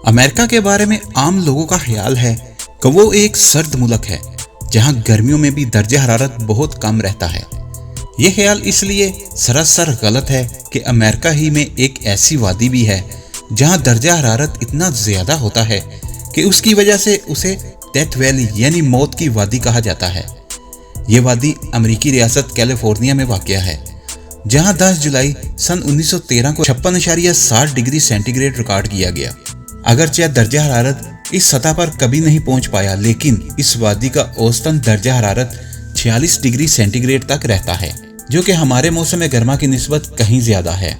America के बारे में आम लोगों का ख्याल है कि वो एक सर्द मुल्क है जहां गर्मियों में भी दर्जा हरारत बहुत कम रहता है। ये ख्याल इसलिए सरासर गलत है कि अमेरिका ही में एक ऐसी वादी भी है जहां दर्जा हरारत इतना ज़्यादा होता है कि उसकी वजह से उसे डेथ वैली यानी मौत की वादी कहा जाता है। ये वादी अमेरिकी रियासत कैलिफोर्निया में वाक़या है, जहां 10 जुलाई सन 1913 को 56.60 डिग्री सेंटीग्रेड रिकॉर्ड किया गया। अगरचे दर्जा हरारत इस सतह पर कभी नहीं पहुंच पाया, लेकिन इस वादी का औसतन दर्जा हरारत 46 डिग्री सेंटीग्रेड तक रहता है, जो कि हमारे मौसम गर्मा की निस्बत कहीं ज्यादा है।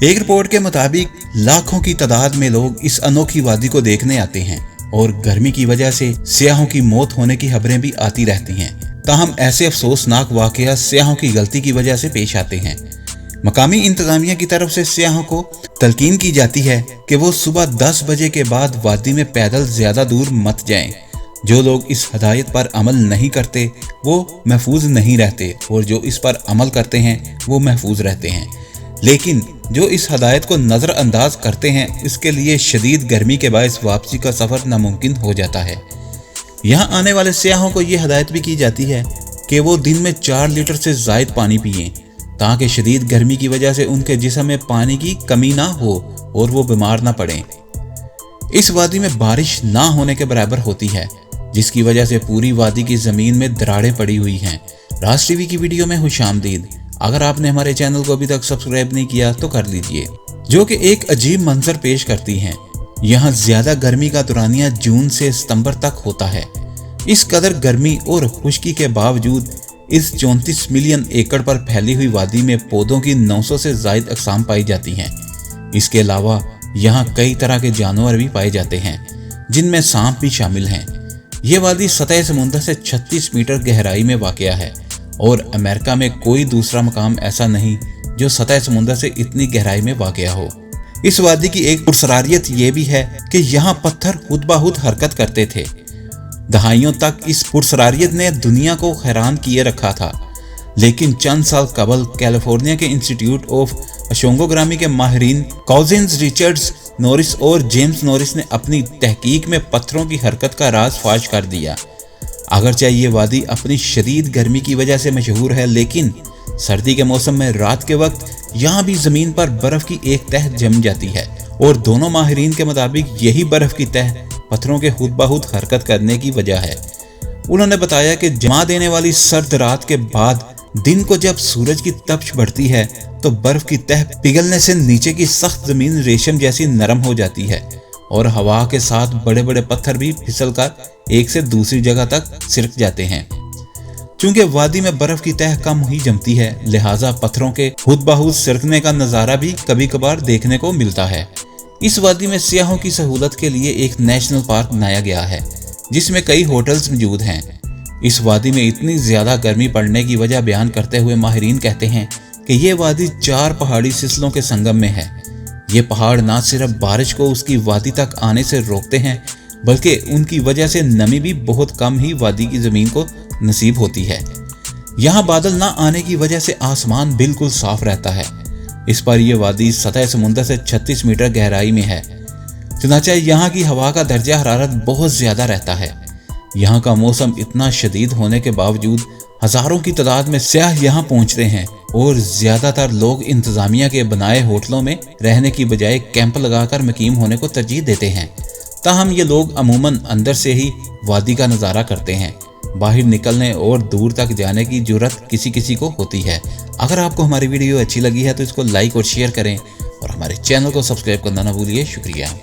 एक रिपोर्ट के मुताबिक लाखों की तादाद में लोग इस अनोखी वादी को देखने आते हैं और गर्मी की वजह से सियाहों की मौत होने की खबरें भी आती रहती हैं। ताहम ऐसे अफसोसनाक वाकया सियाहों की गलती की वजह से पेश आते हैं। मकामी इंतजामिया की तरफ से सियाहों को तलकीन की जाती है कि वो सुबह 10 बजे के बाद वादी में पैदल ज्यादा दूर मत जाएं। जो लोग इस हदायत पर अमल नहीं करते वो महफूज नहीं रहते, और जो इस पर अमल करते हैं वो महफूज रहते हैं। लेकिन जो इस हदायत को नज़रअंदाज करते हैं, इसके लिए शदीद गर्मी के बायस वापसी का सफ़र नामुमकिन हो जाता है। यहाँ आने वाले सियाहों को ये हदायत भी की जाती है कि वो दिन में 4 लीटर से ज़ायद पानी पिएं, ताकि शदीद गर्मी की वजह से उनके जिस्म में पानी की कमी ना हो और वो बीमार ना पड़ें। इस वादी में बारिश ना होने के बराबर होती है, जिसकी वजह से पूरी वादी की ज़मीन में दरारें पड़ी हुई हैं। राज टीवी की वीडियो में खुशामदीद। अगर आपने हमारे चैनल को अभी तक सब्सक्राइब नहीं किया तो कर लीजिए, जो कि एक अजीब मंजर पेश करती हैं। यहाँ ज़्यादा गर्मी का दौरानिया जून से सितंबर तक होता है। इस कदर गर्मी और खुश्की के बावजूद इस 34 मिलियन एकड़ पर फैली हुई वादी में पौधों की 900 से ज़ायद अक़साम पाई जाती हैं। इसके अलावा यहाँ कई तरह के जानवर भी पाए जाते हैं, जिनमें सांप भी शामिल हैं। ये वादी सतह समुद्र से 36 मीटर गहराई में वाक़या है, और अमेरिका में कोई दूसरा मकाम ऐसा नहीं जो सतह समुद्र से इतनी गहराई में वाक़या हो। इस वादी की एक पुरसरारियत ये भी है कि यहाँ पत्थर खुद ब खुद हरकत करते थे। दहाइयों तक इस पुरसरारियत ने दुनिया को हैरान किए रखा था, लेकिन चंद साल कबल कैलिफोर्निया के इंस्टीट्यूट ऑफ ओशनोग्राफी के माहिरीन कॉजिन्स रिचर्ड्स नॉरिस और जेम्स नॉरिस ने अपनी तहकीक में पत्थरों की हरकत का राज फाश कर दिया। अगरचे ये वादी अपनी शदीद गर्मी की वजह से मशहूर है, लेकिन सर्दी के मौसम में रात के वक्त यहाँ भी ज़मीन पर बर्फ़ की एक तह जम जाती है, और दोनों माहिरीन के मुताबिक यही बर्फ़ की तह पत्थरों के खुद ब खुद हरकत करने की वजह है। उन्होंने बताया कि जमा देने वाली सर्द रात के बाद दिन को जब सूरज की तपिश बढ़ती है तो बर्फ की तह पिघलने से नीचे की सख्त जमीन रेशम जैसी नरम हो जाती है, और हवा के साथ बड़े बड़े पत्थर भी फिसलकर एक से दूसरी जगह तक सिरक जाते हैं। चूंकि वादी में बर्फ की तह कम ही जमती है, लिहाजा पत्थरों के खुद ब खुद सिरकने का नज़ारा भी कभी कभार देखने को मिलता है। इस वादी में सियाहों की सहूलत के लिए एक नेशनल पार्क बनाया गया है, जिसमें कई होटल्स मौजूद हैं। इस वादी में इतनी ज़्यादा गर्मी पड़ने की वजह बयान करते हुए माहिरीन कहते हैं कि ये वादी 4 पहाड़ी सिलसिलों के संगम में है। ये पहाड़ ना सिर्फ बारिश को उसकी वादी तक आने से रोकते हैं, बल्कि उनकी वजह से नमी भी बहुत कम ही वादी की ज़मीन को नसीब होती है। यहाँ बादल ना आने की वजह से आसमान बिल्कुल साफ रहता है। इस पर यह वादी सतह समुद्र से 36 मीटर गहराई में है। चुनांचे यहाँ की हवा का दर्जा हरारत बहुत ज़्यादा रहता है। यहाँ का मौसम इतना शदीद होने के बावजूद हज़ारों की तादाद में सियाह यहाँ पहुँचते हैं, और ज़्यादातर लोग इंतज़ामिया के बनाए होटलों में रहने की बजाय कैंप लगाकर मुकीम होने को तरजीह देते हैं। ताहम ये लोग अमूमन अंदर से ही वादी का नज़ारा करते हैं। बाहर निकलने और दूर तक जाने की जुर्रत किसी किसी को होती है। अगर आपको हमारी वीडियो अच्छी लगी है तो इसको लाइक और शेयर करें, और हमारे चैनल को सब्सक्राइब करना ना भूलिए। शुक्रिया।